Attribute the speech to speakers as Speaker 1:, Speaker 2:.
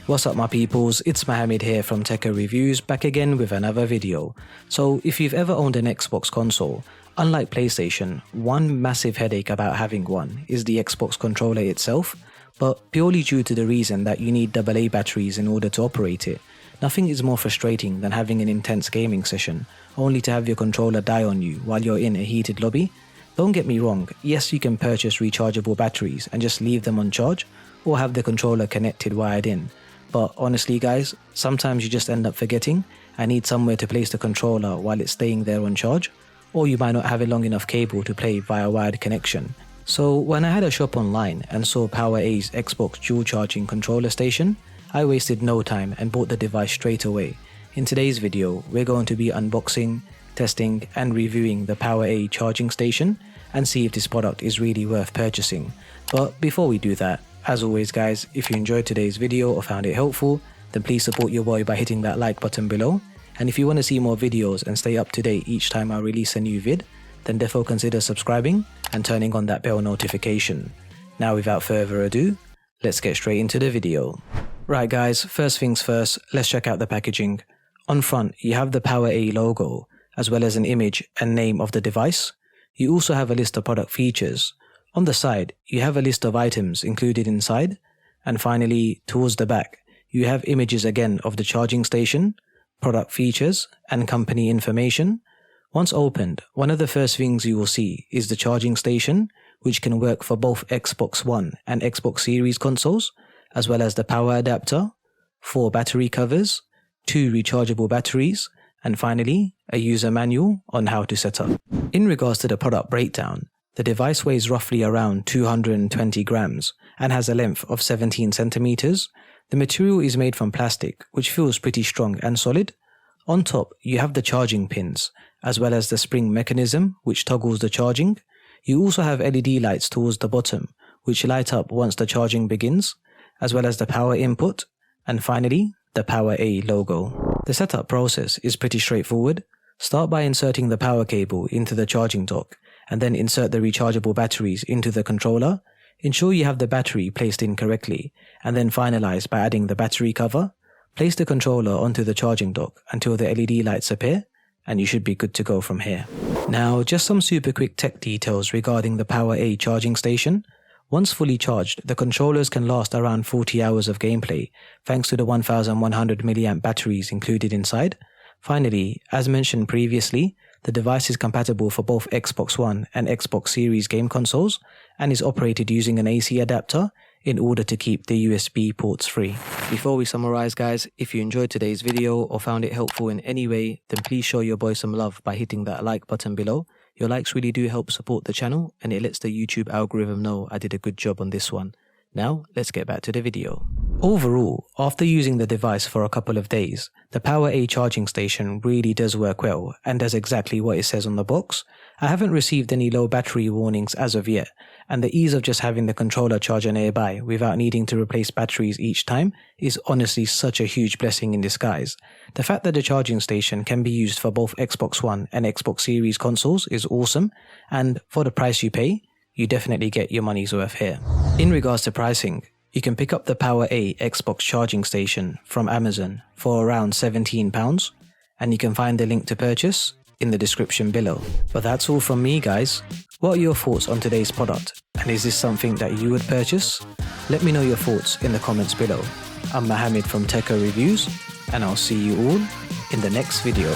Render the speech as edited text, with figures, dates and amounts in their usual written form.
Speaker 1: What's up my peoples, it's Mohammed here from tekkerreviews, back again with another video. So if you've ever owned an Xbox console, unlike PlayStation, one massive headache about having one is the Xbox controller itself, but purely due to the reason that you need AA batteries in order to operate it. Nothing is more frustrating than having an intense gaming session, only to have your controller die on you while you're in a heated lobby. Don't get me wrong, yes you can purchase rechargeable batteries and just leave them on charge, or have the controller connected wired in. But honestly guys, sometimes you just end up forgetting and need somewhere to place the controller while it's staying there on charge, or you might not have a long enough cable to play via wired connection. So when I had a shop online and saw PowerA's Xbox dual charging controller station, I wasted no time and bought the device straight away. In today's video, we're going to be unboxing, testing and reviewing the PowerA charging station and see if this product is really worth purchasing. But before we do that, as always guys, if you enjoyed today's video or found it helpful, then please support your boy by hitting that like button below. And if you want to see more videos and stay up to date each time I release a new vid, then therefore consider subscribing and turning on that bell notification. Now without further ado, let's get straight into the video. Right guys, first things first, let's check out the packaging. On front, you have the PowerA logo, as well as an image and name of the device. You also have a list of product features. On the side, you have a list of items included inside, and finally, towards the back, you have images again of the charging station, product features, and company information. Once opened, one of the first things you will see is the charging station, which can work for both Xbox One and Xbox Series consoles, as well as the power adapter, 4 battery covers, 2 rechargeable batteries, and finally, a user manual on how to set up. In regards to the product breakdown, the device weighs roughly around 220 grams and has a length of 17 centimeters. The material is made from plastic, which feels pretty strong and solid. On top, you have the charging pins, as well as the spring mechanism, which toggles the charging. You also have LED lights towards the bottom, which light up once the charging begins, as well as the power input, and finally, the PowerA logo. The setup process is pretty straightforward. Start by inserting the power cable into the charging dock, and then insert the rechargeable batteries into the controller. Ensure you have the battery placed in correctly, and then finalize by adding the battery cover. Place the controller onto the charging dock until the LED lights appear, and you should be good to go from here. Now, just some super quick tech details regarding the PowerA charging station. Once fully charged, the controllers can last around 40 hours of gameplay, thanks to the 1100 mAh batteries included inside. Finally, as mentioned previously, the device is compatible for both Xbox One and Xbox Series game consoles, and is operated using an AC adapter in order to keep the USB ports free. Before we summarize guys, if you enjoyed today's video or found it helpful in any way, then please show your boy some love by hitting that like button below. Your likes really do help support the channel, and it lets the YouTube algorithm know I did a good job on this one. Now, let's get back to the video. Overall, after using the device for a couple of days, the PowerA charging station really does work well and does exactly what it says on the box. I haven't received any low battery warnings as of yet, and the ease of just having the controller charger nearby without needing to replace batteries each time is honestly such a huge blessing in disguise. The fact that the charging station can be used for both Xbox One and Xbox Series consoles is awesome, and for the price you pay, you definitely get your money's worth here. In regards to pricing, you can pick up the PowerA Xbox charging station from Amazon for around £17, and you can find the link to purchase in the description below. But that's all from me guys. What are your thoughts on today's product, and is this something that you would purchase? Let me know your thoughts in the comments below. I'm Mohammed from tekkerreviews, and I'll see you all in the next video.